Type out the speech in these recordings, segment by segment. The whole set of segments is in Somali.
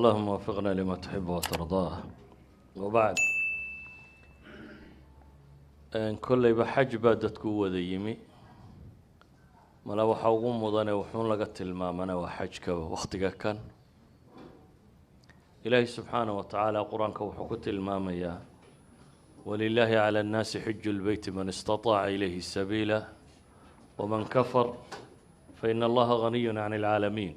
اللهم وفقنا لما تحب وترضاه. وبعد إن كل بحج بدت قوة ذيمي ملا وحوم مضاني وحون لقت المامنا وحجك وقتك كان إلهي سبحانه وتعالى قرآنك وحكت المامية ولله على الناس حج البيت من استطاع إليه السبيل ومن كفر فإن الله غني عن العالمين.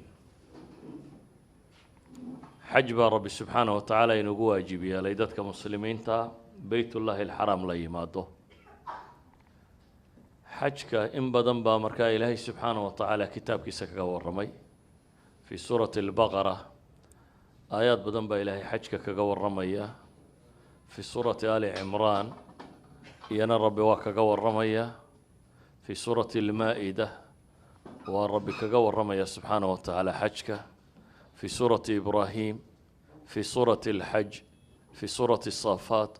حج ربي سبحانه وتعالى ينقوا واجبيا ليدتك مسلمين تا بيت الله الحرام لا يماده حجك إن بدن بامركا إلهي سبحانه وتعالى كتابك سكا ورمي في سورة البقرة آيات بدن با إلهي حجك كقور رمية في سورة آل عمران ينا ربي وكقور رمية في سورة المائدة وربي كقور رمية سبحانه وتعالى حجك في سورة إبراهيم في سورة الحج في سورة الصافات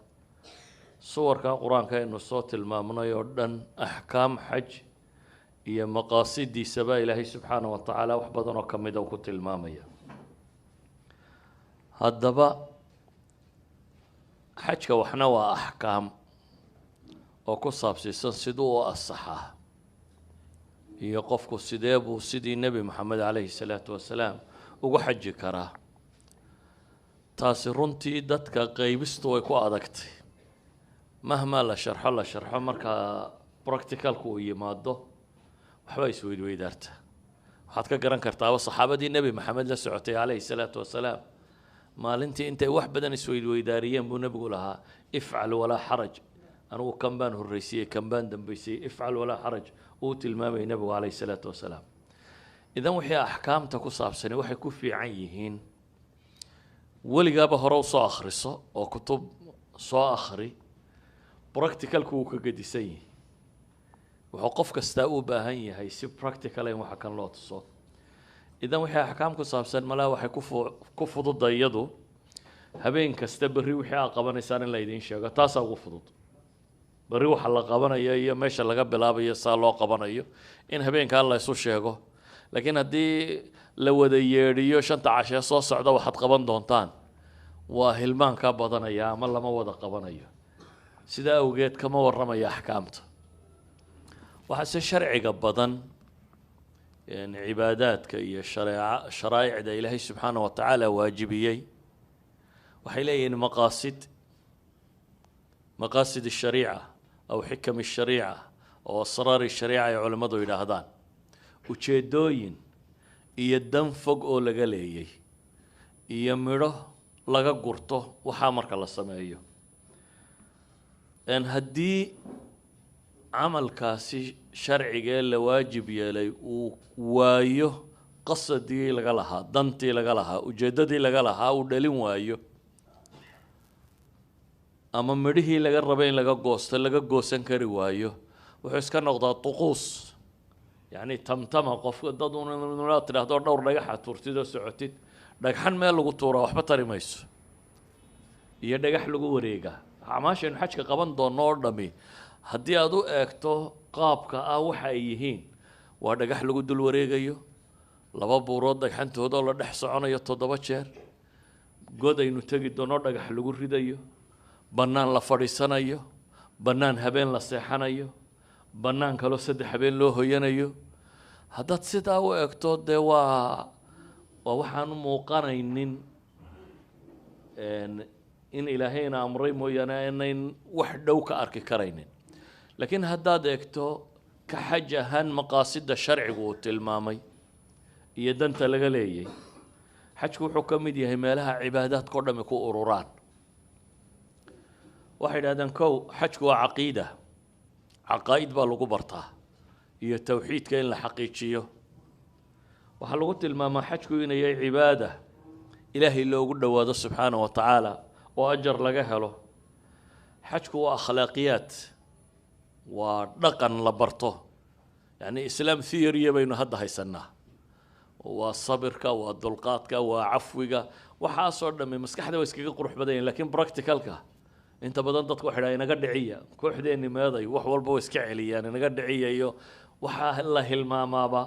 صور كقرآن كأنه صوت المامنا يردن أحكام حج هي مقاصد سبا إلهي سبحانه وتعالى وحبضنا وكمدا وكت المامية هالدبا حجك وحنا وأحكام وكصاب سيسنسدو الصحة هي قفك السداب وسيدي النبي محمد عليه الصلاة والسلام ugu xaji karaa taasi runtii dadka qaybistu way ku adagtay mahma la sharxo marka practicalku uu yimaado waxba isweydaarta waxaad ka garan kartaa saxaabadii nabi maxamed la socotay calayhi salaatu wasalaam maalintii intay wax badan isweydaariyeen buu nabigu lahaa ifcal walaa xaraj anugu kan baan horreysiyey kan baan dambeysiyey ifcal walaa xaraj uu tilmaamay nabigu calayhi salaatu wasalaam إذا وحي أحكام تكوصاب سنة وحي كوفي عيهين ولي قابا هرو صو أخرصو أو كتب صو أخري براكتيكال كوكا قد يسي وحقفك استاقو باهي هيسي براكتيكال يوم حكان لوت الصوت إذا وحي أحكام كوصاب سنة ملا وحي كوفو ضد يدو هبين كستبري وحي أقابا نسان اللي يدين شاقا تاسا وفضل بري وحا لقابانا يا ماشا لقاب لابا يسا لو قابانا إن هبين كان الله يسو شاقو لكن هدي لو ديريو شنت عشاء صوص صعدة واحد قبان دونتان وهلمان كابضان أيام الله ما وضع قبان أيام سيدا وجيت كما ورما يا حكامته وحس الشرع قبضان يعني عبادات كي شرائع دا إلهي سبحانه وتعالى واجبيي وحيلي مقاصد الشريعة أو حكم الشريعة أو أسرار الشريعة يا علماء إلى هذان ujeedooyin iyo dan fog oo laga leeyay iyo midho laga gurto waxa marka la sameeyo in haddii camalkaasi sharciga la waajib yeelay uu waayo qasadii laga lahaa dantii laga lahaa ujeedadii laga lahaa uu dhalin waayo ama midhihii laga rabay in laga goosan kari waayo wuxuu iska noqdaa tuquus يعني تمتمه قف ضدون المنات تهدور دور دغخ تورتيدو سocotid dhagxan meel lagu tuuro waxba tari mayso iyo dhagax lagu wareega xamaashan xajka qaban doono dhami hadii aad u eegto qaabka waxa ay yihiin waa dhagax lagu dul wareegayo laba buurood dhagxantooda la dhex soconayo 7 jeer god aynu tagi doono dhagax lagu ridayo banaan la fadhiisanayo banaan habeen la seexanayo banaan kale 3 habeen loo hoyanayo haddaad sidaa u eegto dee waa waxaan u muuqanaynin in ilaahayna amray mooyaane inayn wax dhow ka arki karaynin laakiin haddaad eegto ka xaj ahaan maqaasida sharcigu uu tilmaamay iyo danta laga leeyay xajku wuxuu ka mid yahay meelaha cibaadaadka oo dhami ku ururaan waxay yidhahdeen kow xajku waa caqiida عقائد بالغو برتا هي التوحيد كاين الحقيقيه وحلو قلت الماما حجكو إن هي عباده الهي لو قد واد سبحانه وتعالى واجر لغا هلو حجكو اخلاقيات ودقن لبرتو يعني اسلام ثيوريه بين هدا هيسنا وصبرك ودلقاتك وعفوك وحاصر دم مسكحده واسكيغا قروح بدين لكن براكتيكالك inta badan dadku waxay dhahay naga dhiciya kooxdeeni meeday wax walba way iska celiyaan naga dhiciyayo waxa la hilmaamaaba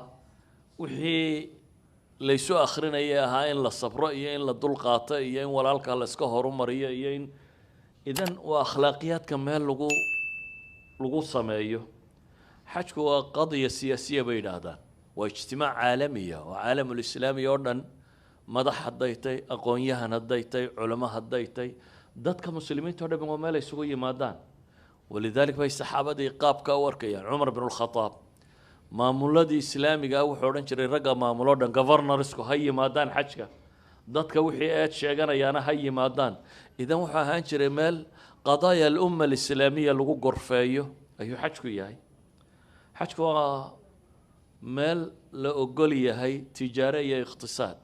wixii laysu akhrinaya ahaa in la sabro iyo in la dulqaato iyo in walaalka la iska horumariyo iyo in idan waa akhlaaqiyaadka meel lagu sameeyo xajku waa qadiya siyaasiya bay yidhaahdaan waa ijtimaac caalamiya oo caalamulislaami oo dhan madax hadday tahay aqoon-yahan hadday tahay culamo hadday tahay dadka muslimiinta o dhan waa meel ay isugu yimaadaan walidalik bay saxaabadii qaabka u arkayaan cumar bin alkhataab maamuladii islaamiga wuxuu odhan jiray ragga maamulo dhan governorsku ha yimaadaan xajka dadka wixii eed sheeganayaana ha yimaadaan idan wuxuu ahaan jiray meel qadaaya alumma alislaamiya lagu gorfeeyo ayuu xajku yahay xajku waa meel la ogol yahay tijaare iyo iqtisaad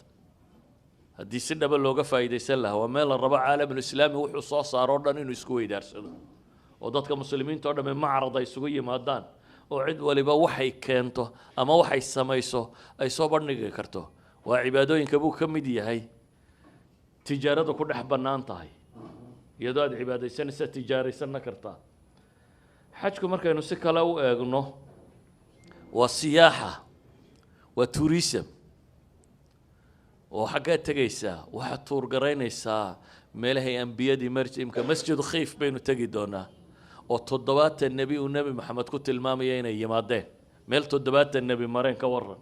haddii si dhaba looga faa'iidaysan lahaa waa meel la rabo caalamulislaami wuxuu soo saaro o dhan inuu isku weydaarsado oo dadka muslimiinta o dhamme macrad ay isugu yimaadaan oo cid waliba waxay keento ama waxay samayso ay soo bandhigi karto waa cibaadooyinka buu ka mid yahay tijaarada ku dhex bannaan tahay iyadoo aad cibaadaysanaysa tijaaraysanna kartaa xajku markaynu si kale u eegno waa siyaaxa waa tourism oo xaggaa tegaysaa waxaad tuurgaraynaysaa meelahay ambiyadii imka masjidu khiif baynu tegi doonaa oo 70 nebi uu nebi maxamed ku tilmaamaya inay yimaadeen meel 70 nebi mareen ka waran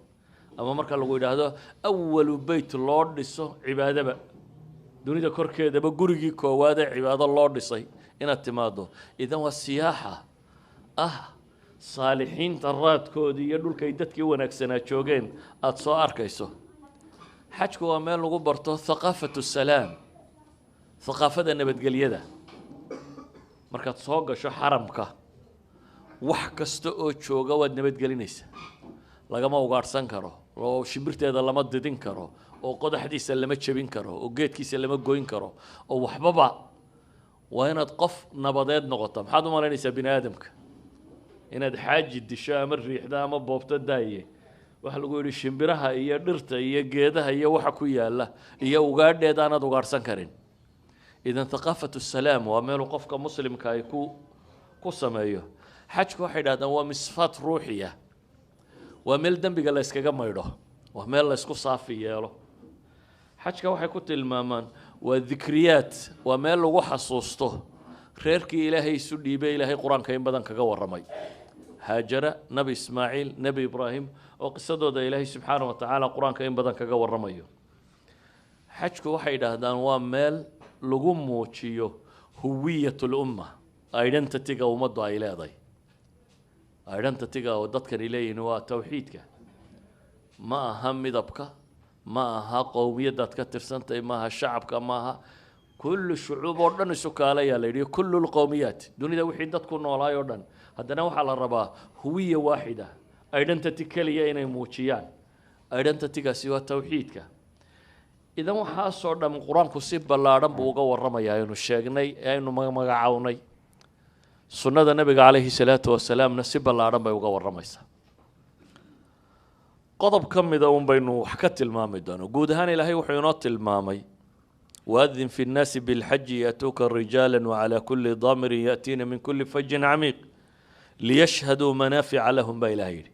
ama marka lagu yidhaahdo awalu beyt loo dhiso cibaadaba dunida korkeedaba gurigii koowaad ee cibaado loo dhisay inaad timaado idan waa siyaaxa saalixiinta raadkoodii iyo dhulkay dadkii wanaagsanaa joogeen aada soo arkayso xajku waa meel lagu barto thaqaafatu salaam thaqaafada nabadgelyada markaad soo gasho xaramka wax kasta oo jooga waad nabadgelinaysaa lagama ugaadhsan karo oo shimbirteeda lama didin karo oo qodaxdiisa lama jebin karo oo geedkiisa lama goyn karo oo waxbaba waa inaad qof nabadeed noqoto maxaad u malaynaysaa bini aadamka inaad xaaji disho ama riixda ama boobto daaye waxa lagu yidhi shimbiraha iyo dhirta iyo geedaha iyo waxa ku yaala iyo ugaadheeda aanaad ugaadhsan karin idan thaqaafatu salaam waa meel qofka muslimka ay ku sameeyo xajku waxay yidhahdaan waa misfaat ruuxiya waa meel dembiga la iskaga maydho waa meel la isku saafi yeelo xajka waxay ku tilmaamaan waa dikriyaad waa meel lagu xasuusto reerkii ilaahay isu dhiibay ilaahay qur-aanka in badan kaga warramay haajara nebi ismaaciil nebi ibraahim oo qisadooda ilaahay subxaana wa tacaala qur-aanka in badan kaga warramayo xajku waxay yidhaahdaan waa meel lagu muujiyo huwiyat lumma identityga ummaddu ay leedahay identityga oo dadkani leeyihiin waa tawxiidka ma aha midabka ma aha qowmiyadaad ka tirsantahay ma aha shacabka ma aha kullu shucuub oo dhan isu kaalayaa la yidhi kullu lqowmiyaat dunida wixii dadku noolaay oo dhan haddana waxaa la rabaa huwiya waaxida identity keliya inay muujiyaan identitygaasi waa tawxiidka idan waxaasoo dhan qur-aanku si ballaadhan buu uga warramayaa aynu sheegnay ee aynu magacawnay sunnada nebiga calayhi salaatu wasalaamna si ballaadhan bay uga warramaysaa qodob ka mida un baynu wax ka tilmaami doono guud ahaan ilaahay wuxuu inoo tilmaamay waadin fi nnaasi bilxaji yatuuka rijaala wacalaa kulli daamirin ya'tiina min kulli fajin camiiq liyashhaduu manaafica lahum baa ilahay yidhi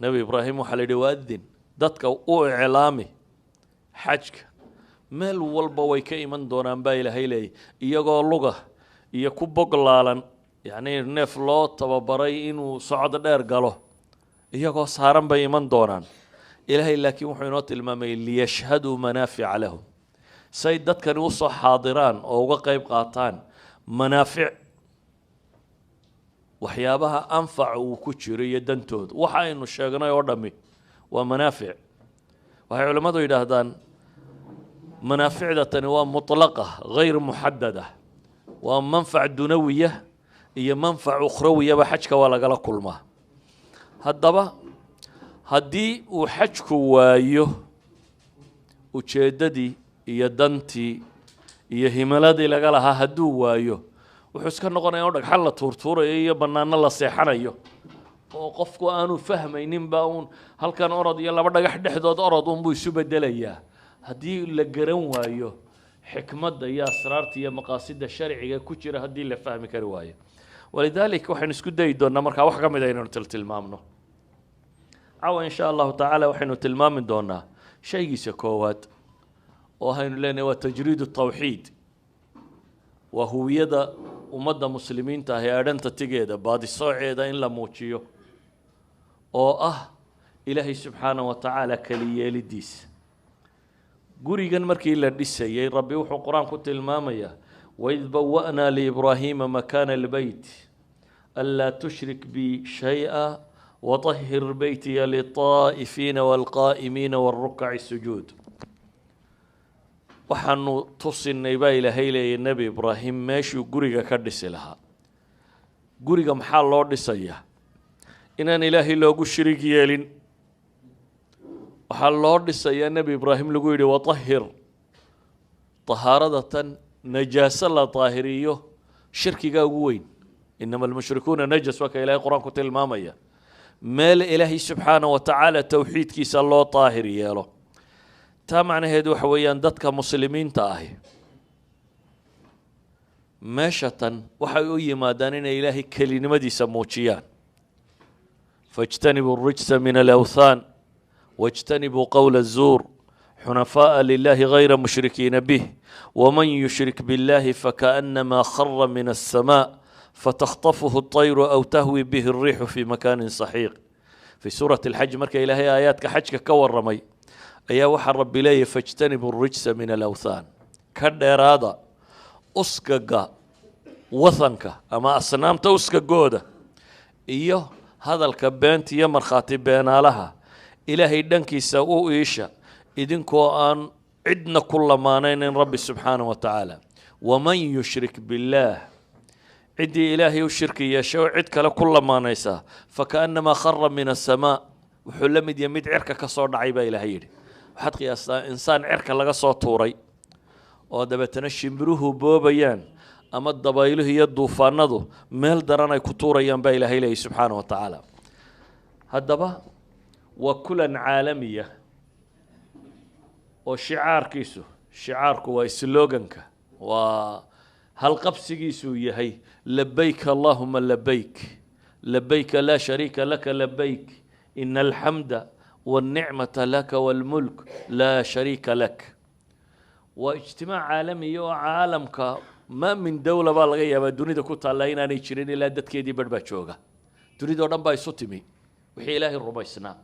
nebi ibraahim waxaa la yidhi waadin dadka u iclaami xajka meel walba way ka iman doonaan baa ilaahay leeyay iyagoo luga iyo ku boglaalan yacnii neef loo tababaray inuu socod dheer galo iyagoo saaran bay iman doonaan ilaahay laakiin wuxuu inoo tilmaamay liyashhaduu manaafica lahum say dadkani usoo xaadiraan oo uga qayb qaataan manaafic waxyaabaha anfaca uu ku jiro iyo dantooda waxa aynu sheegnay oo dhammi waa manaafic waxay culimmadu yidhaahdaan manaaficda tani waa mutlaqa hayr muxadada waa manfac dunawiya iyo manfac ukhrawiyaba xajka waa lagala kulmaa haddaba haddii uu xajku waayo ujeeddadii iyo dantii iyo himiladii laga lahaa hadduu waayo wuxuu iska noqonaya o dhagxal la tuurtuurayo iyo bannaano la seexanayo oo qofku aanu fahmayninba uun halkan orod iyo laba dhagax dhexdood orod unbuu isu bedelayaa haddii la garan waayo xikmadda iyo asraarta iyo maqaasida sharciga ku jira haddii la fahmi kari waayo walidaalika waxaynu isku dayi doonnaa markaa wax ka mid a inaynu tiltilmaamno cawa in sha allahu tacaala waxaynu tilmaami doonaa shaygiisa koowaad oo haynu leenahay waa tajriid tawxiid waa huwiyada ummadda muslimiinta ah ee adhanta tigeeda baadisooceeda in la muujiyo oo ah ilaahay subxaanahu wa tacaala keliyeelidiisa gurigan markii la dhisayay rabbi wuxuu qur-aan ku tilmaamayaa waid bawa'naa liibraahiima makaana albeyt anlaa tushrik bi shay-a وطهر بيتي للطائفين والقائمين والركع السجود waxaanu tusinay baa ilaahay leeyay nebi ibraahim meeshuu guriga ka dhisi lahaa guriga maxaa loo dhisayaa inaan ilaahay loogu shirig yeelin waxaa loo dhisayaa nebi ibraahim lagu yidhi watahir طahaaradatan najaaso la daahiriyo shirkiga ugu weyn inama almushrikuuna najas waa ka ilaahay qur-aan ku tilmaamaya meel ilaahay subxaanahu wa tacaala towxiidkiisa loo daahir yeelo taa macnaheedu waxa weeyaan dadka muslimiinta ahi meeshatan waxay u yimaadaan inay ilaahay kelinimadiisa muujiyaan faاjtanibuu الrijsa min alawthaan wاjtanibuu qowla الzuur xunafaaءa lilahi gayra mushrikiina bih waman yushrik biاllahi fakaأnamaa khara min الsamaaء فتخطفه الطير أو تهوي به الريح في مكان صحيق في سورة الحج مركا إلهي آيات كحجك كور رمي أيا وحر ربي لي فاجتنبوا الرجس من الأوثان كدر هذا أسكا وثنك أما أصنام تأسكا جودة إيوه هذا الكبانت يمر خاتب بينا لها إلهي دنكي سوء إيشا إذنكو أن عدنا كل ما نين ربي سبحانه وتعالى ومن يشرك بالله عدي إلهي وشركي يشوع عدك لكل ما نيسا فكأنما خر من السماء وحلمد يمد عركة كصور عيبة إلهي وحد قياسا إنسان عركة لغا صوت طوري ودبتنا الشمبروه بوبيان أما الضبايله يدو فانضو ميل درانا كتورا ينبا إلهي سبحانه وتعالى هدبا وكلا عالمية وشعار كيسو شعارك ويسلوغنك هل قبسيسو يهي لبيك اللهم لبيك لبيك لا شريك لك لبيك إن الحمد والنعمة لك والملك لا شريك لك واجتماع عالمي وعالمك ما من دولة بالغية بدوني كنت الله إنا نيشرين إلا دت كيدي برباتشوغا تريد أن باي صوتمي وحي إلهي الربيسنا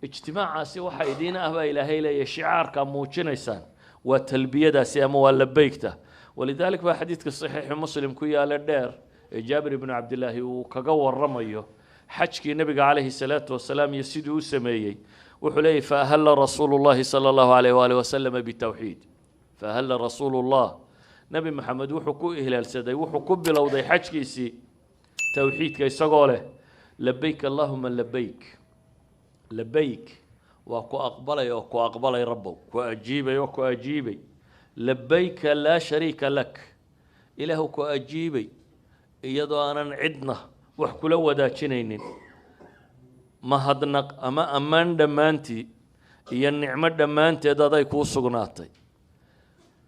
اجتماع عاسي وحيدين أهبا إلهي لي شعار كموشين إنسان وتلبية دا سيامو لبيكته ولذلك في حديث الصحيح مسلم كويا على الدار جابر بن عبد الله وكجور رميه حجك النبي عليه الصلاة والسلام يسيده سميي وحلي فأهل رسول الله صلى الله عليه وآله وسلم بالتوحيد فأهل رسول الله نبي محمد وحكو إهلال سدي وحكو بلوضي حجك يسي توحيد كي سقوله لبيك اللهم لبيك لبيك وكو أقبلي وكو أقبلي ربه وأجيبي وكو أجيبي لبيك لا شريك لك إلهك أجيبي إيضا أنا عدنا وحكو لو داتشنين ما هدنق أما أمان دمانتي إيا النعمة دمانتي هذا يكون سقناتي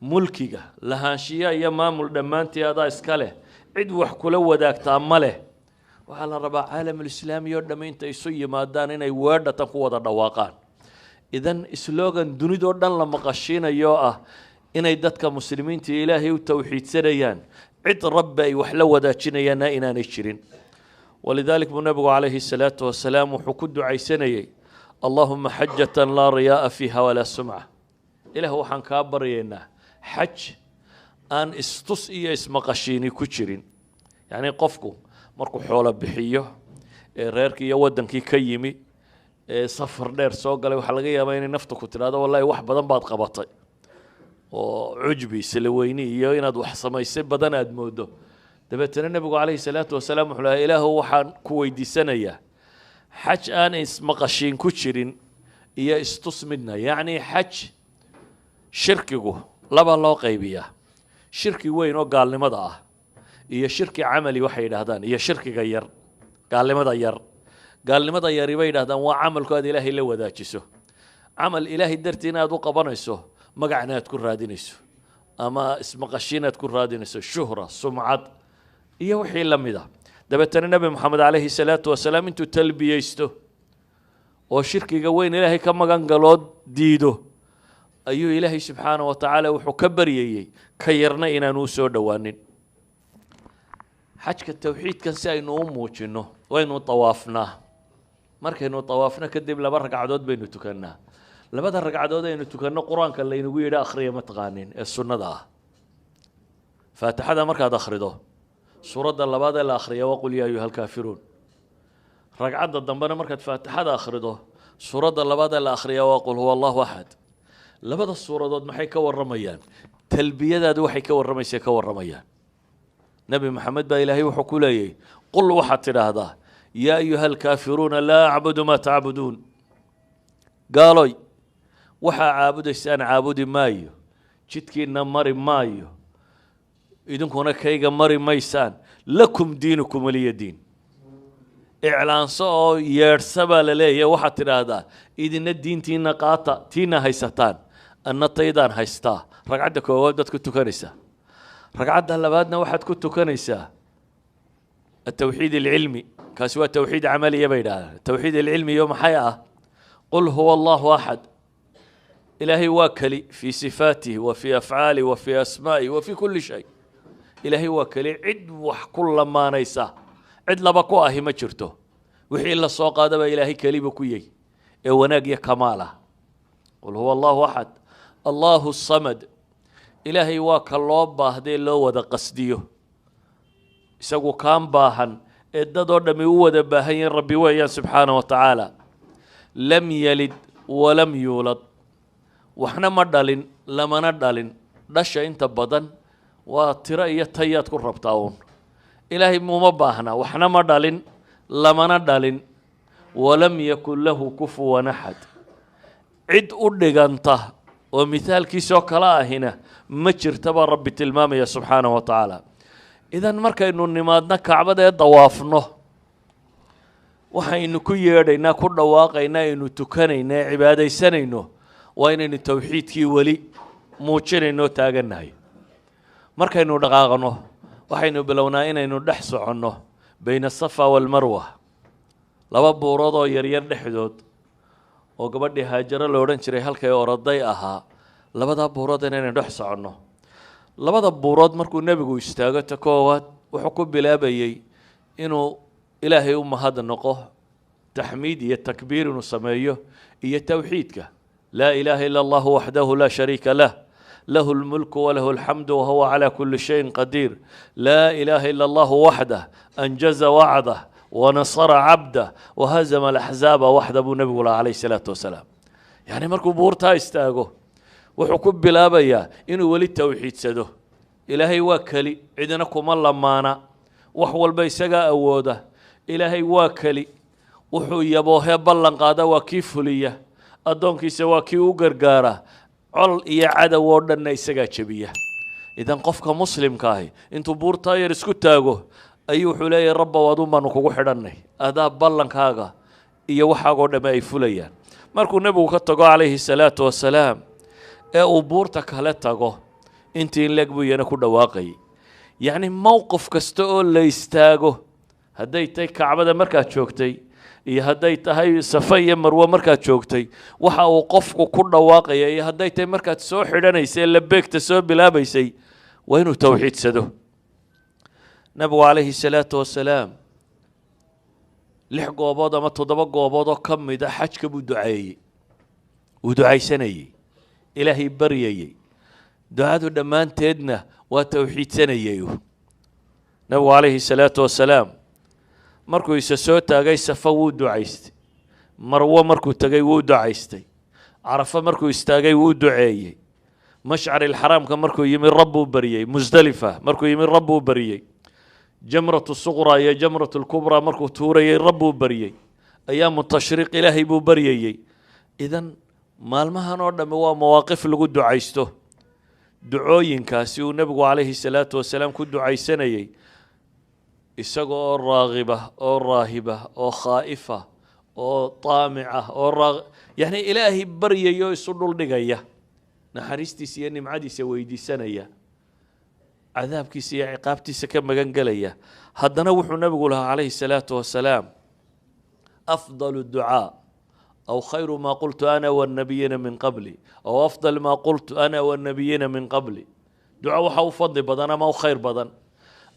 ملكيك لهانشيا يا مامل دمانتي هذا إسكاله عد وحكو لو داك تأمله وعلى ربع عالم الإسلام يردمين تيسوي ما دانين يورد تقوى الدواقان إذن إسلوغان دوني دوردان لما قشينا يوآه inay dadka muslimiinta ilaahay u tawxiidsanayaan cid rabbi ay wax la wadaajinayaan inaanay jirin walidalik nabigu calayhi salaatu wasalaam wuxuu ku ducaysanayay allahumma xajatan laa riyaa fiiha walaa sumca ilaah waxaan kaa baryaynaa xaj aan istus iyo ismaqashiini ku jirin yacni qofku markuu xoolo bixiyo ee reerkii iyo wadankii ka yimi ee safar dheer soo galay waxaa laga yaabaa inay nafta ku tiraahdo wallahi wax badan baad qabatay وعجبي سلويني يا إن أدو حسمي سبدان أدمودو دبتنا النبي عليه الصلاة والسلام وحلا إله وحن كويدي سنة حج أنا اسم قشين كشرين يا استصمدنا يعني حج شركه لبا الله قيبية شركي وين وقال لي مضى هي شركي عملي وحيد هذان هي شركي غير قال لي مضى ير قال لي مضى ير يبين هذا وعمل كاد إلهي لو ذاكسه عمل إلهي درتنا دو قبنيسه مقعنا تكون رادينيسو أما اسم قشينا تكون رادينيسو شهرة سمعة إيه وحي لمده دبتنا النبي محمد عليه الصلاة والسلام انتو تلبيستو oo shirkiga weyn ilaahay ka magan galoo diido ayuu ilaahay subxaanahu wa tacaala wuxuu ka baryayey ka yarna inaanu u soo dhowaanin xajka tawxiidkan si aynu u muujinno waynu tawaafnaa markaynu tawaafno kadib 2 ragcadood baynu tukannaa 2 ragcadood aynu tukanno qur-aanka laynagu yidhi akhriya ma taqaanin ee sunnada ah faatixada markaad akhrido suuradda labaad ee la akhriya waqul yaa ayuha alkaafiruun ragcadda dambena markaad faatixada akhrido suuradda labaad ee la akhriya waqul huwa allahu axad labada suuradood maxay ka warramayaan talbiyadaadu waxay ka warramaysaa ka warramayaan nabi maxamed baa ilaahay wuxuu ku leeyahay qul waxaad tidhaahdaa yaa ayuha alkaafiruuna laa acbudu maa tacbuduun gaaloy waxaa caabudaysaan caabudi maayo jidkiina mari maayo idinkuna kayga mari maysaan lakum diinukum waliya diin iclaanso oo yeedhsa baa la leeyahay waxaad tidhaahdaa idina diintiina qaata tiina haysataan anna taydaan haystaa ragcadda koowaad baad ku tukanaysaa ragcadda labaadna waxaad ku tukanaysaa التوحيد العلمي كاسوا توحيد عملي يبيدا التوحيد العلمي يوم حياة قل هو الله أحد إلهي واكلي في صفاته وفي أفعاله وفي أسمائه وفي كل شيء إلهي واكلي عد كل ما نيساه عد لبقواه ما جرته وحي إلا الصوق هذا إلهي كليب كويي وناقيا كماله قل هو الله أحد الله الصمد إلهي واك الله باهدي لو وذا قصديه isagu kaan baahan ee dadoo dhami u wada baahan yihiin rabbi weeyaan subxaanahu wa tacaala lam yalid walam yuulad waxna ma dhalin lamana dhalin dhasha inta badan waa tiro iyo tayaad ku rabtaa uun ilaahay muma baahna waxna ma dhalin lamana dhalin walam yakun lahu kufuwan axad cid u dhiganta oo mithaalkiisoo kala ahina ma jirtaba rabbi tilmaamaya subxaanahu wa tacaala idan markaynu nimaadna kacbada ee dawaafno waxaynu ku yeedhaynaa ku dhawaaqaynaa aynu tukanaynaa ee cibaadaysanayno waa inaynu tawxiidkii weli muujinayno taagannahay markaynu dhaqaaqno waxaynu bilownaa inaynu dhex soconno bayna asafa waalmarwa 2 buurood oo yaryar dhexdood oo gabadhii haajaro la odhan jiray halkay oroday ahaa 2 buurood inaynu dhex soconno 2 buurood markuu nebigu istaago ta koowaad wuxuu ku bilaabayay inuu ilaahay u mahad noqo taxmiid iyo takbiir inuu sameeyo iyo tawxiidka laa ilaaha ila allahu waxdahu laa shariika lah له الملك وله الحمد وهو على كل شيء قدير لا إله إلا الله وحده أنجز وعده ونصر عبده وهزم الأحزاب وحده أبو نبي الله عليه الصلاة والسلام يعني مركو بورتا استاغو وحكب بلابيا إنه ولي التوحيد سدو إلهي واكلي عدنكم الله مانا وحول بيسقا أوده إلهي واكلي وحو يبوه بلن قادا وكيف ليه أدونكي سواكي وقرقارة col iyo cadow oo dhanna isagaa jabiya idan qofka muslimka ahi intuu buurta yar isku taago ayuu wuxuu leeyahay rabba waadu maanu kugu xidhannay adaa ballankaaga iyo waxaagoo dhamme ay fulayaan markuu nebigu ka tago calayhi salaatu wasalaam ee uu buurta kale tago intii in leeg buu iyana ku dhawaaqayay yacni mowqif kasta oo la istaago hadday tahay kacbada markaad joogtay iyo hadday tahay safa iyo marwo markaad joogtay waxa uu qofku ku dhawaaqaya iyo hadday tahay markaad soo xidhanaysay labeegta soo bilaabaysay waa inuu tawxiidsado nabigu calayhi salaatu wasalaam 6 goobood ama 7 goobood oo ka mid a xajka buu duceeyey wuu ducaysanayey ilaahay baryayey ducadu dhammaanteedna waa tawxiidsanayey nabigu calayhi salaatu wasalaam markuu isa soo taagay safa wuu ducaystay marwo markuu tagay wuu ducaystay carafa markuu istaagay wuu duceeyey mashcar ilxaraamka markuu yimi rabbuu baryey musdalifa markuu yimi rabbuu baryey jamratu suqra iyo jamratu lkubraa markuu tuurayey rabbuu baryey ayaamu tashriiq ilaahay buu baryayey idan maalmahan oo dhamme waa mawaaqif lagu ducaysto ducooyinkaasi uu nebigu calayhi salaatu wasalaam ku ducaysanayey isaga oo raagiba oo raahiba oo khaa'ifa oo taamica oo yani ilaahay baryayo isu dhuldhigaya naxariistiisa iyo nimcadiisa weydiisanaya cadaabkiisa iyo ciqaabtiisa ka magan gelaya haddana wuxuu nebigu lahaa calayhi salaatu wasalaam afdalu ducaa أو خير ما قلت أنا والنبيين من قبلي أو أفضل ما قلت أنا والنبيين من قبلي دعاء وحو فضل بدن أما خير بدن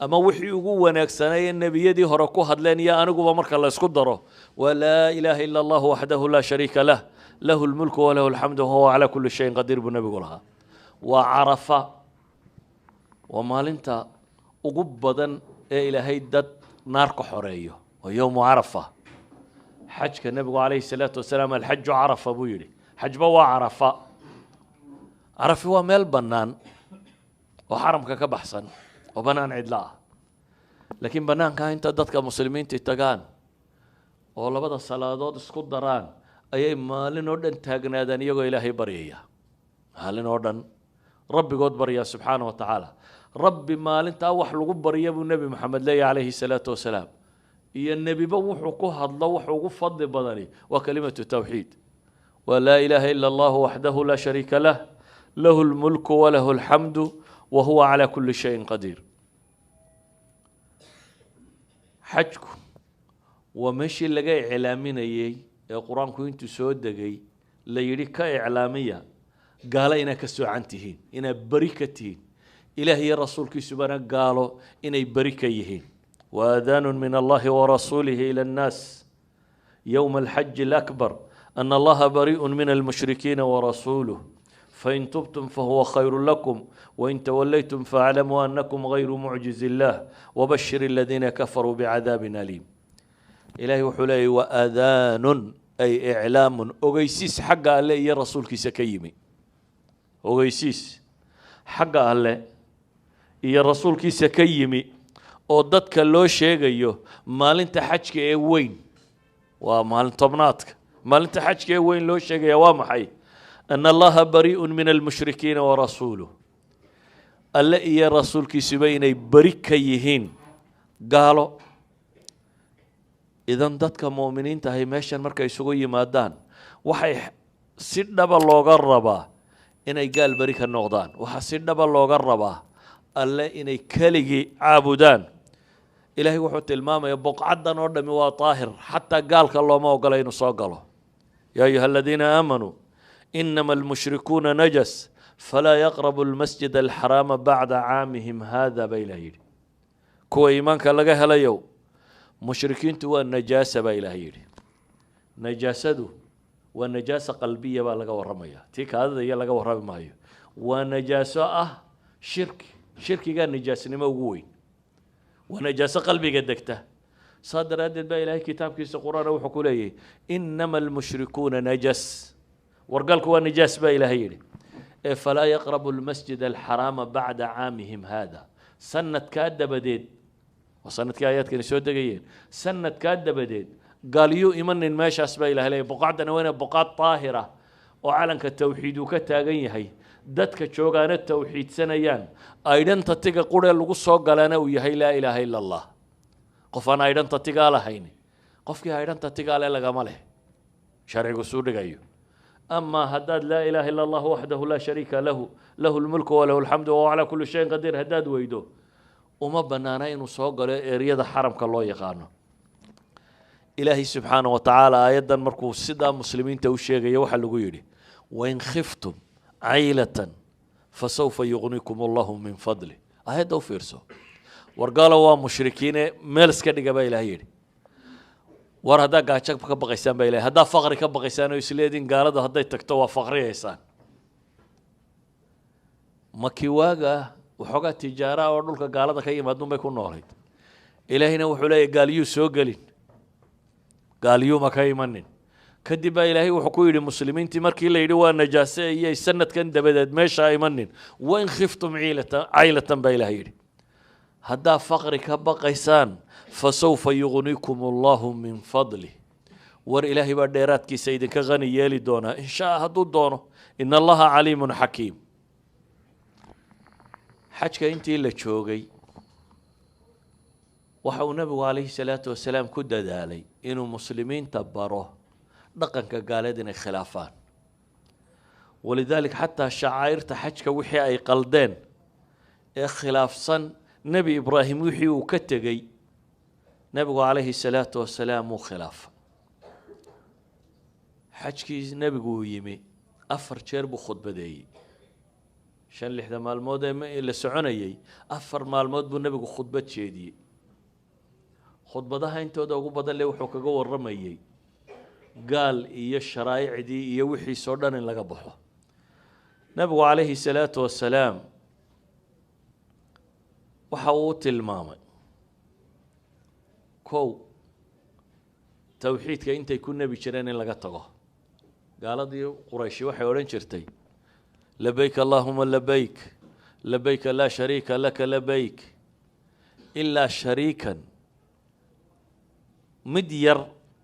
أما وحي يقول نكسني النبي يدي هركو هدلين يا أنا قوم مرك الله يسكدره ولا إله إلا الله وحده لا شريك له له الملك وله الحمد وهو على كل شيء قدير بالنبي قولها وعرفة وما لنت أقب بدن إلى هيدت نارك حرية ويوم عرفة حج النبي عليه الصلاة والسلام الحج عرفة بويلي حج بوا عرفة عرفة هو ميل بنان وحرمك كبحسن وبنان عدلاه لكن بنان كان انت ضدك مسلمين تتقان والله بدا الصلاة اسكو دران أي مالين ودن تاقنادان يقو إلهي بريا مالين ودن ربي قد بريا سبحانه وتعالى ربي مالين تاوح لقب بريا بالنبي محمد لي عليه الصلاة والسلام إيا النبي بوحوكو هضلو وحوكو فضل بدني وكلمة التوحيد ولا إله إلا الله وحده لا شريك له له الملك وله الحمد وهو على كل شيء قدير حجكم ومشي اللي جاي إعلامين القرآن كنت سود جاي لا يريك إعلامية قال إنا كسو عنتهين إنا بريكتهين إلهي رسولك سبحانه قالوا إنا بريكيهين وأذان من الله ورسوله إلى الناس يوم الحج الأكبر أن الله بريء من المشركين ورسوله فإن تبتم فهو خير لكم وإن توليتم فاعلموا أنكم غير معجز الله وبشر الذين كفروا بعذاب أليم إلهي وحلي وأذان أي إعلام أغيسيس حق الله يا رسولك سكيمي أغيسيس حق الله يا رسولك سكيمي oo dadka loo sheegayo maalinta xajka ee weyn waa maalin tobnaadka maalinta xajka ee weyn loo sheegaya waa maxay an allaha bari'un min almushrikiina wa rasuluhu alla iyo rasuulkiisuba inay bari ka yihiin gaalo idan dadka muuminiinta ahi meeshan markay isugu yimaadaan waxay si dhaba looga rabaa inay gaal bari ka noqdaan waxa si dhaba looga rabaa alle inay keligii caabudaan إلهي وحوت الماما يبقى عدنا ودمي وطاهر حتى قال الله ما وقال صاقله يا أيها الذين آمنوا إنما المشركون نجس فلا يقربوا المسجد الحرام بعد عامهم هذا بإلهي كو إيمانك لقاها ليو مشركين توا النجاسة بإلهي نجاسة والنجاسة قلبية بلقى ورمية تيك هذا يلقى ورمية ونجاسة شرك قال نجاسة موجوين ونجاسة قلبي قدكته صادر هذا الباقي إلهي كتاب كيس القرآن وحكوا لي إنما المشركون نجس ورقالك هو نجاس باقي إلهي فلا يقرب المسجد الحرام بعد عامهم هذا سنة كادة بديد وسنة كآيات كان يسود دقيقين سنة كادة بديد قال يو إيمان ماشي أسباقي إلهي بقعدنا وين بقعد طاهرة وعلنك التوحيد وكتاقين هي dadka joogaana tawxiidsanayaan aydhanta tiga qura lagu soo galana uu yahay laa ilaaha illa allah qof aan aydhanta tiga lahayn qofkii aydhanta tiga lagama leh sharcigu soo dhigayo ama haddaad laa ilaaha illa allah wahdahu la sharika lahu lahu almulku wa lahu alhamdu wa ala kulli shay'in qadir haddaad weydo uma banaana inuu soo galo eeriyada xaramka loo yaqaano ilaahi subhanahu wa ta'ala ayadan markuu sida muslimiinta u sheegay waxa lagu yiri wa in khiftum عيلة فسوف يغنيكم الله من فضله هذا وفيرسو ورقالوا مشركين ميلس كدي قبائل هيري ور هذا قاعد كبقيسان بايله هذا فقر كبقيسان ويسليدين قالوا هذا تكتوا فقري إنسان مكيواجا وحقا تجارة ودولك قالوا كي ما دون بيكون نوريد إلهنا وحلاي قال يو سوقلين قال يو مكاي منن كدب إلهي وحكوا للمسلمين تمركي ليلي والنجاسة هي سنة كان دبدت ماشى يمنن وإن خفتم عيلة بإلهي هذا فقر كبقيسان فسوف يغنيكم الله من فضله ور إلهي بديرات كي سيدك غني يلي دونا إن شاء هدو دونه إن الله عليم حكيم حجك أنت إلا تشوقي وحو نبي عليه الصلاة والسلام كد دالي إنه مسلمين تبروه دقنك قالدين خلافان ولذلك حتى شعائر تحجك وحي أي قلدين خلاف صن نبي إبراهيم وحي وكتغي نبي عليه الصلاة والسلام خلاف xajkii nebigu uu yimi 4 jeer buu khudbadeeyey 5 maalmood ee la soconayay 4 maalmood buu nebigu khudbad jeediyey khudbadaha intooda ugu badan le wuxuu kaga waramayay gaal iyo sharaa'icdii iyo wixii soo dhan in laga baxo nebigu calayhi salaatu wasalaam waxa uu tilmaamay kow tawxiidka intay ku nebi jireen in laga tago gaaladii qurayshi waxay odhan jirtay labayk allahuma labayk labayka laa shariika laka labayk ilaa shariikan mid yar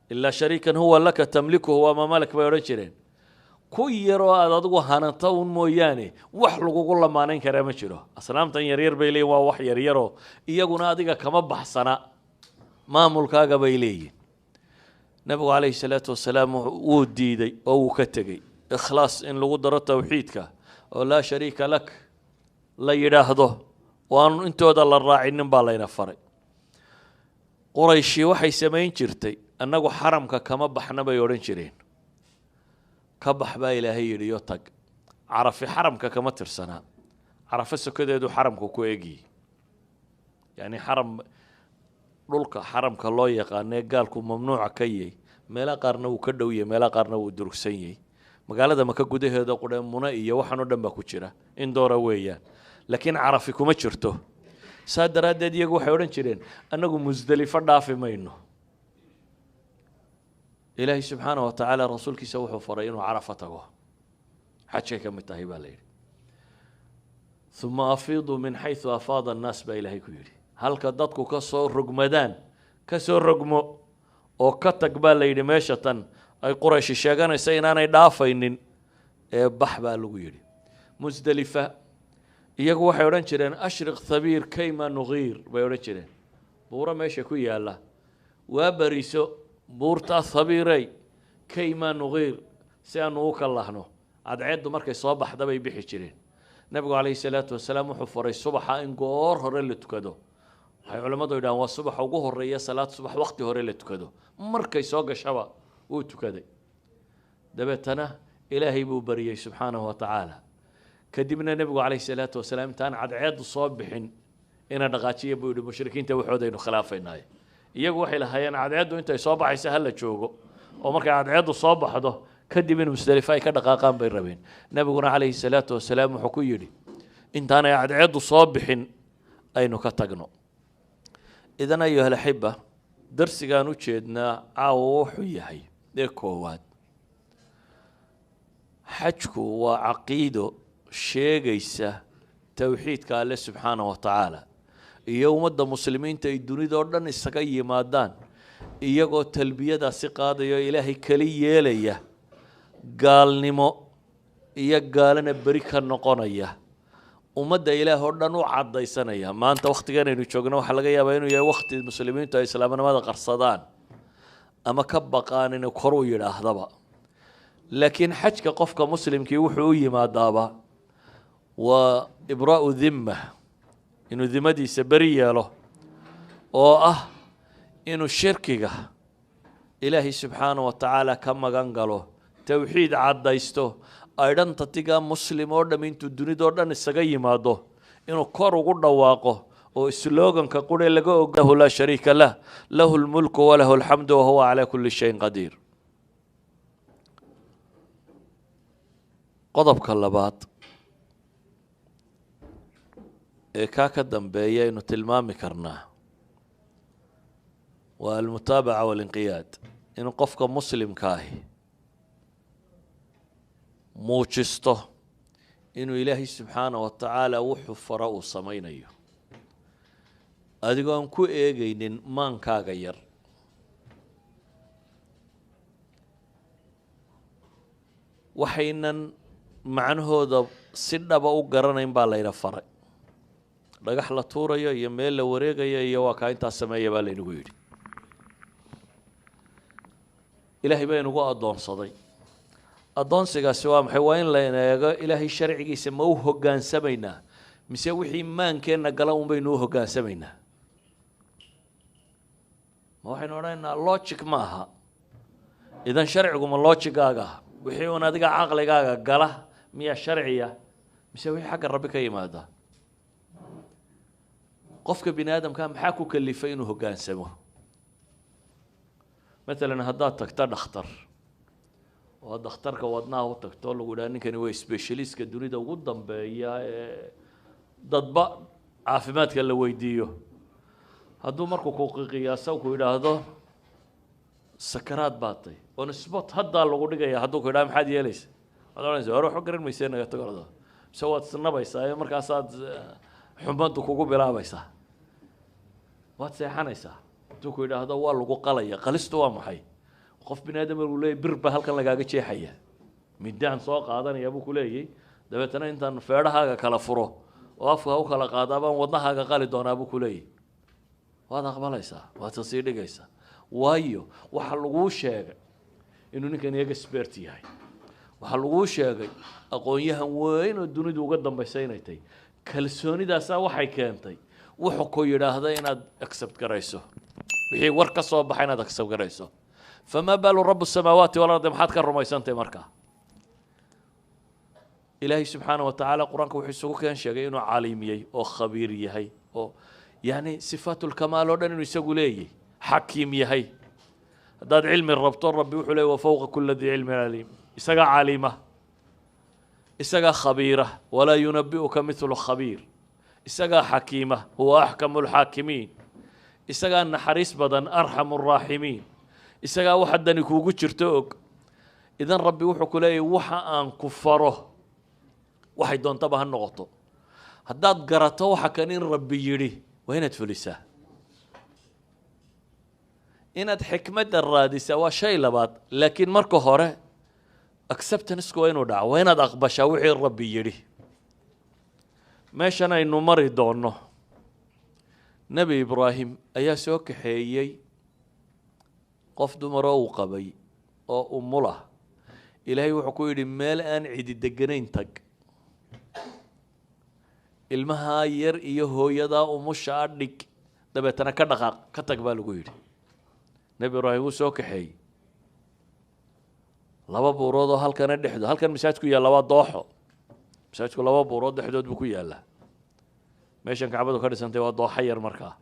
ilaa shariikan huwa laka tamlikuhu waama malak bay odhan jireen ku yaroo aad adigu hananta un mooyaane wax lagugu lamaanayn karaa ma jiro asnaamtan yaryar bay leeyihin waa wax yaryaroo iyaguna adiga kama baxsana maamulkaaga bay leeyihin nabigu calayhi salaatu wasalaam wuu diiday oo wuu ka tegey ikhlaas in lagu daro tawxiidka oo laa shariika lak la yidhaahdo oo aan intooda la raacinin baa layna faray qurayshi waxay samayn jirtay annagu xaramka kama baxna bay odhan jireen ka bax baa ilaahay yidhi yo tag carafi xaramka kama tirsanaa carafo sokadeedu xaramku ku eegiyey yani xaram dhulka xaramka loo yaqaanee gaalku mamnuuca ka yahay meelo qaarna wuu ka dhow yahay meelo qaarna wuu durugsan yahay magaalada maka gudaheeda qudhe muna iyo waxaan oo dhan baa ku jira in doora weeyaan laakiin carafi kuma jirto saa daraaddeed iyagu waxay odhan jireen annagu musdelifo dhaafi mayno ilaahay subxaanahu watacaala rasuulkiisa wuxuu faray inuu carafa tago xajkay ka mid tahay baa la yidhi uma afiiduu min xaysu afaada annaas baa ilaahay ku yidhi halka dadku ka soo rogmadaan ka soo rogmo oo ka tag baa la yidhi meesha tan ay qurayshi sheeganaysa inaanay dhaafaynin ee bax baa lagu yidhi musdelifa iyagu waxay odhan jireen ashriq thabiir kayma nugiir bay odhan jireen buuro meesha ku yaalla waa bariso buurta thabiiray kayma nugiir si aanu u kallahno cadceeddu markay soo baxda bay bixi jireen nabigu calayhi salaatu wasalaam wuxuu faray subaxa in goor hore la tukado waxay culammadu yidhahaan waa subaxa ugu horreeya salaad subax waqti hore la tukado markay soo gashaba wuu tukaday dabeetana ilaahay buu bariyey subxaanahu watacaala kadibna nebigu calayhi salaatu wasalaam intaan cadceeddu soo bixin ina dhaqaajiya buu yidhi mushrikiinta waxoodaynu khilaafaynaaye iyagu waxay lahaayeen cadceeddu intay soo baxaysa hala joogo oo markay cadceeddu soo baxdo kadib in musdelifa ay ka dhaqaaqaan bay rabeen nebiguna calayhi salaatu wasalaam wuxuu ku yidhi intaanay cadceeddu soo bixin aynu ka tagno idan ayuha alaxiba darsigaan u jeednaa caawa wuxuu yahay ee koowaad xajku waa caqiido sheegaysa towxiidka alle subxaanahu watacaala iyo ummadda muslimiinta ay dunida oo dhan isaga yimaadaan iyagoo talbiyadaasi qaadaya oo ilaahay kali yeelaya gaalnimo iyo gaalana beri ka noqonaya ummadda ilaah oo dhan u caddaysanaya maanta wakhtiganaynu joogno waxaa laga yaabaa inuu yahay wakhti muslimiintu ay islaamnimada qarsadaan ama ka baqaan inuu kor u yidhaahdaba laakiin xajka qofka muslimkii wuxuu u yimaadaaba waa ibraa'u dhimma inuu dimadiisa beri yeelo oo ah inuu shirkiga ilaahay subxaanahu watacaala ka magan galo towxiid caddaysto identityga muslim oo dham intuu dunidoo dhan isaga yimaado inuu kor ugu dhawaaqo oo sloganka qure laga og lahu laa shariika lah lahu lmulku walahu alxamdu wahuwa calaa kulli shayin qadiir qodobka labaad ee kaa ka dambeeya aynu tilmaami karnaa waa almutaabaca waalinqiyaad in qofka muslimka ahi muujisto inuu ilaahay subxaanahu watacaala wuxuu faro uu samaynayo adigoo aan ku eegaynin maankaaga yar waxaynan macnahooda si dhaba u garanayn baa layna faray dhagax la tuurayo iyo meel la wareegayo iyo waa kaa intaas sameeya baa laynagu yidhi ilaahay baa inugu addoonsaday addoonsigaasi waa maxay waa in layna eego ilaahay sharcigiisa ma u hoggaansamaynaa mise wixii maankeenna gala un baynu u hoggaansamaynaa ma waxaynu odhanaynaa logic ma aha idan sharciguma loojigaaga wixii uun adiga caqligaaga gala miya sharciya mise wixii xagga rabbi ka yimaada qofka bini aadamka maxaa ku kalifay inuu hoggaansamo مثلا haddaad tagta dhakhtar oo dhakhtarka wadnaha u tagto lagu yidhaha ninkani waa specialistka dunida ugu dambeeya ee dadba caafimaadka la weydiiyo hadduu markuu ku qiyaaso ku yidhaahdo sakaraad baad tahay on spot haddaa lagu dhigaya hadduu ku yidhaha maxaad yeelaysa waxaad odhanaysaa hore waxba garan maysee naga tagordo mise waad isnabaysaa ee markaasaad xumaddu kugu bilaabaysaa waad seexanaysaa hadduu ku yidhaahdo waa lagu qalaya qalistu waa maxay qof bini aadam uu leeyahay bir baa halkan lagaaga jeexaya midaan soo qaadanaya buu ku leeyahay dabeetana intaan feedhahaaga kala furo oo afka u kala qaadaa baan wadnahaaga qali doonaa buu ku leeyahay waad aqbalaysaa waad sii dhigaysaa waayo waxa lagu sheegay inuu ninkan iyaga expert yahay waxa lagu sheegay aqoon-yahan weyn oo dunidu uga dambaysay inay tahay kalsoonidaasaa waxay keentay wuxuu ku yidhaahda inaad accept garayso wixii war ka soo baxay inaad accept garayso فما بال رب السماوات والأرض محد كرم يسنت مركا إلهي سبحانه وتعالى قرآن وحسوك كان شيء إنه عالمي أو خبير يهي أو يعني صفات الكمال ودن يسوق ليه حكيم يهي هذا علم الرب ربي وحله وفوق كل ذي علم عليم إسقى عالمة إسقى خبيرة ولا ينبئك مثل خبير إسقى حكيمة هو أحكم الحاكمين إسقى أن حريص بدن أرحم الراحمين isagaa waxa dani kuugu jirto og idan rabbi wuxuu ku leeyahay waxa aan ku faro waxay doontaba ha noqoto haddaad garato waxa kan in rabbi yidhi waa inaad fulisaa inaad xikmadda raadisaa waa shay labaad laakiin marka hore acceptance-ku waa inuu dhaco waa inaad aqbashaa wixii rabbi yidhi meeshan aynu mari doonno nebi ibraahim ayaa soo kaxeeyey qof dumar oo uu qabay oo umulah ilaahay wuxuu ku yidhi meel aan cidi deganayn tag ilmaha yar iyo hooyadaa umusha dhig dabeetana ka dhaqaaq ka tag baa lagu yidhi nebi ibraahim wuu soo kaxeeyey laba buurood oo halkana dhexdo halkan masaajidku yaalla waa dooxo masaajidku laba buurood dhexdood buu ku yaallaa meeshan kacbadu ka dhisantay waa dooxa yar markaa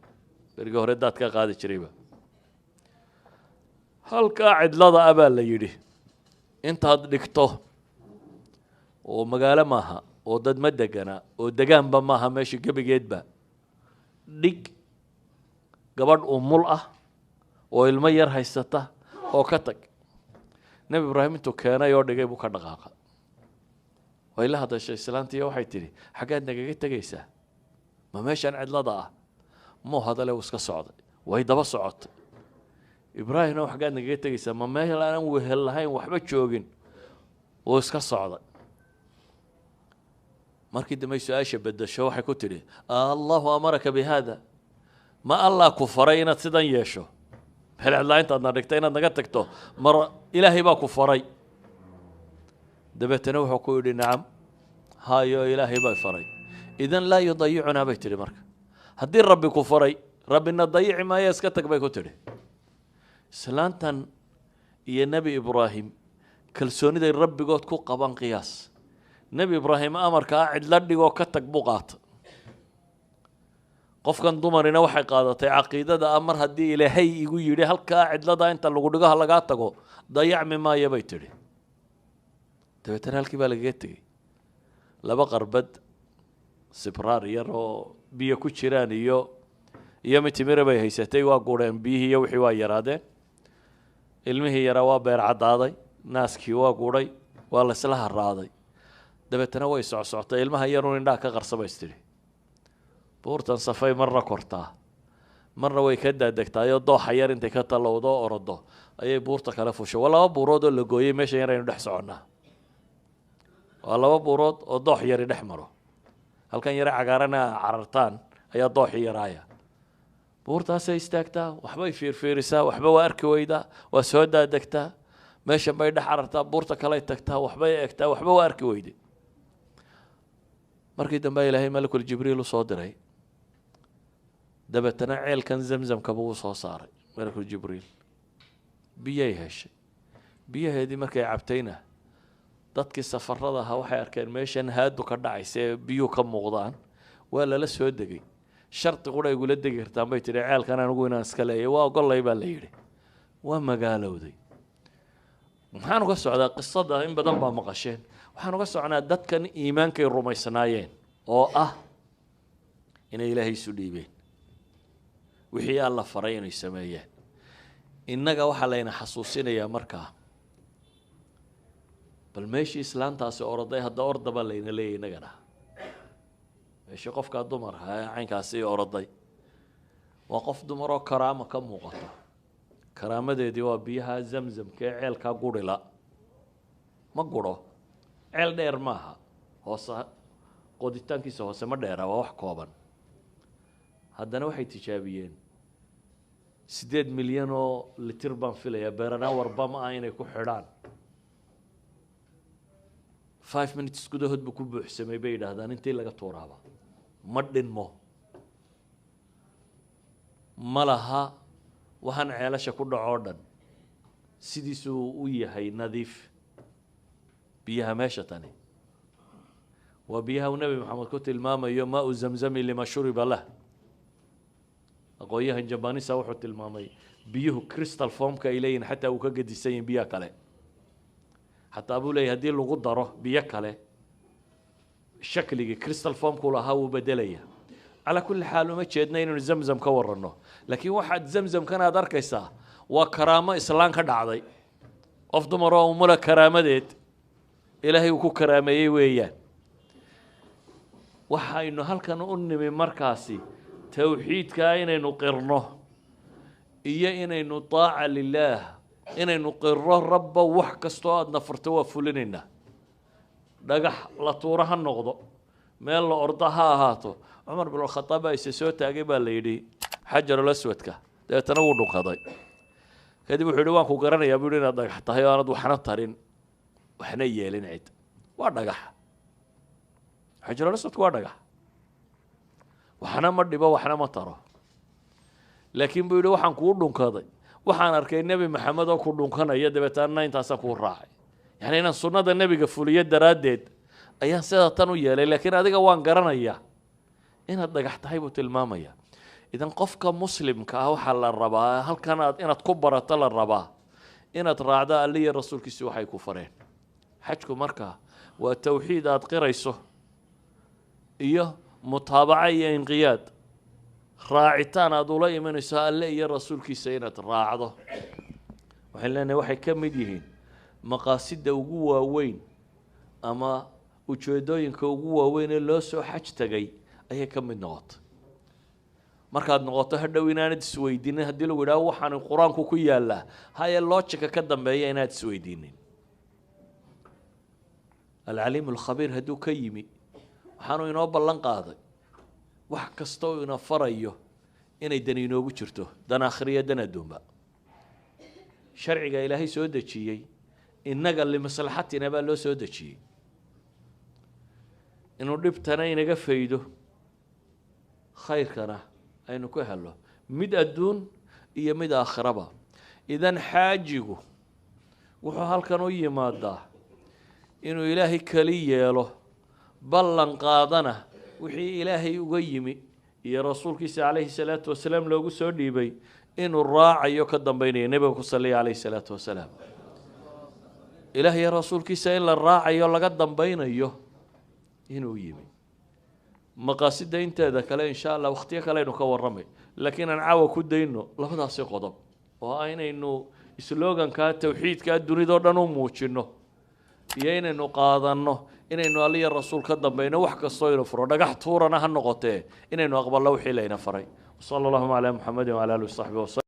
berigii hore daad ka qaadi jirayba halkaa cidlada abaa la yidhi intaad dhigto oo magaalo maaha oo dad ma degana oo degaanba maaha meesha gebigeedba dhig gabadh umul ah oo ilmo yar haysata oo ka tag nebi ibraahim intuu keenay oo dhigay buu ka dhaqaaqa way la hadashay islaantiiyo waxay tidhi xaggaad nagaga tegaysaa ma meeshan cidlada ah muu hadale uu iska socday way daba socotay ibraahimna xaggaad nagaga tegaysaa ma meel aan wehel lahayn waxba joogin uu iska socday markii dambe su-aasha bedasho waxay ku tidhi allahu amaraka bihada ma allah ku faray inaad sidan yeesho meel cidlaa intaadna dhigtay inaad naga tagto mar ilaahay baa ku faray dabeetana wuxuu ku yidhi nacam hayo ilaahay baa faray idan laa yudayicunaa bay tidhi marka haddii rabbi ku faray rabbina dayici maayo iska tag bay ku tidhi islaantan iyo nebi ibraahim kalsooniday rabbigood ku qaban qiyaas nebi ibraahim amarkaa cidla dhigoo ka tag buu qaata qofkan dumarina waxay qaadatay caqiidada ah mar haddii ilaahay igu yidhi halkaa cidlada inta lagu dhigo ha lagaa tago dayacmi maayo bay tidhi dabeetana halkii baa lagaga tegey laba qarbad sibraar yar oo biyo ku jiraan iyo mitimira bay haysatay waa gureen biyihii iyo wixii waa yaraadeen ilmihii yaraa waa beer caddaaday naaskii waa gudhay waa la isla haraaday dabeetana way socsoctay ilmaha yarun indhaha ka qarsabays tidhi buurtan safay marna kortaa marna way ka daadegtaayoo dooxa yar intay ka tallowdo oo orodo ayay buurta kale fushay waa laba buurood oo la gooyey meeshan yar aynu dhex soconnaa waa laba buurood oo doox yari dhex maro halkan yare cagaarana carartaan ayaa dooxii yaraaya buurtaasay istaagtaa waxbay fiirfiirisaa waxba waa arki weydaa waa soo daadegtaa meeshan bay dhex carartaa buurta kaley tagtaa waxbay eegtaa waxba waa arki weyde markii dambe ilaahay malakul jibriil u soo diray dabeetana ceelkan zamzamkaba uu soo saaray malakul jibriil biyay heshay biyaheedii markay cabtayna dadkii safarada ahaa waxay arkeen meeshan haadu ka dhacaysa ee biyuhu ka muuqdaan waa lala soo degay sharti qura igula degi kartaan bay tidhi ceelkan anigu inaan iska leeyahay waa ogollay baa la yidhi waa magaalowday maxaan uga socdaa qisada in badan baa maqasheen waxaan uga socnaa dadkan iimaankay rumaysnaayeen oo ah inay ilaahay isu dhiibeen wixii alla faray inay sameeyeen innaga waxaa layna xasuusinayaa markaa bal meeshii islaantaasi orday hadda ordaba layna leeyahay innagana meeshii qofkaa dumar caynkaasi orday waa qof dumaroo karaama ka muuqato karaamadeedii waa biyaha zamzamka ee ceelkaa gurila ma guro ceel dheer maaha hoose qoditaankiisa hoose ma dheera waa wax kooban haddana waxay tijaabiyeen 8 milyan oo litir baan filayaa beeranaa warba ma ah inay ku xidhaan 5 minutes gudahood buu ku buuxsamay bay yidhaahdaan intii laga tuuraaba ma dhinmo ma laha waxaan ceelasha ku dhacoo dhan sidiisuu u yahay nadiif biyaha meesha tani waa biyaha uu nebi maxamed ku tilmaamayo maa u zamzami lima shuriba lah aqoonyahan jabanisa wuxuu tilmaamay biyuhu crystal formka ay leeyihin xataa uu ka gedisan yihin biyaha kale xataa buu leeyahay haddii lagu daro biyo kale shakligii crystal formku lahaa wuu bedelaya calaa kulli xaal uma jeedna inaynu zamzam ka waranno laakiin waxaad zamzamkan aad arkaysaa waa karaamo islaan ka dhacday qof dumar oo umula karaamadeed ilaahay uu ku karaameeyey weeyaan waxaynu halkan u nimi markaasi tawxiidkaa inaynu qirno iyo inaynu taaca lilaah inaynu qirno rabba wax kastoo aad nafarto waa fulinaynaa dhagax la tuuro ha noqdo meel la ordo ha ahaato cumar bin alkhataab baa isa soo taagay baa la yidhi xajarul aswadka dabeetana wuu dhunkaday kadib wuxuu yidhi waan ku garanayaa buu yidhi inaad dhagax tahay oo aanad waxna tarin waxna yeelin cid waa dhagax xajarul aswadku waa dhagax waxna ma dhibo waxna ma taro laakiin buu yidhi waxaan kuu dhunkaday waxaan arkay nebi maxamed oo ku dhunkanaya dabeetana intaasa kuu raacay yani inaan sunnada nebiga fuliyo daraaddeed ayaan sidaa tan u yeelay laakiin adiga waan garanayaa inaad dhagax tahay buu tilmaamaya idan qofka muslimka ah waxaa la rabaa halkan inaad ku barato la rabaa inaad raacdo alle iyo rasuulkiisi waxay ku fareen xajku markaa waa tawxiid aad qirayso iyo mutaabaca iyo inqiyaad raacitaan aad ula imanayso alle iyo rasuulkiisa inaad raacdo waxaan leenahay waxay ka mid yihiin maqaasida ugu waaweyn ama ujeedooyinka ugu waaweyn ee loo soo xaj tagay ayay ka mid noqotay markaad noqoto hadhow inaanad isweydiinin haddii lagu yidhaho waxaan qur-aanku ku yaallaa haye loojika ka dambeeya inaad isweydiinin alcaliim alkhabiir hadduu ka yimi waxaanu inoo ballan qaaday wax kasta oo ina farayo inay dani inoogu jirto dan aakhiriya dan adduunba sharciga ilaahay soo dejiyey innaga limaslaxatina baa loo soo dejiyey inuu dhibtana inaga faydo khayrkana aynu ku helo mid adduun iyo mid aakhiraba idan xaajigu wuxuu halkan u yimaadaa inuu ilaahay kali yeelo ballan qaadana wixii ilaahay uga yimi iyo rasuulkiisa calayhi salaatu wasalaam loogu soo dhiibay inuu raacayo ka dambaynayo nebiga ku saliya calayhi salaatu wasalaam ilaahay iyo rasuulkiisa in la raacayo laga dambaynayo inuu yimi maqaasida inteeda kale insha allah waqtiyo kale aynu ka warramay laakiin aan caawa ku dayno labadaasi qodob oo aynaynu sloganka tawxiidka dunida oo dhan u muujino iyo inaynu qaadanno inaynu aliya rasuul ka dambayno wax kastoo ina furo dhagax tuurana ha noqotee inaynu aqbalno wixii layna faray sala allahu calaa muxamedin wacala alihi wasaxbihi wasallam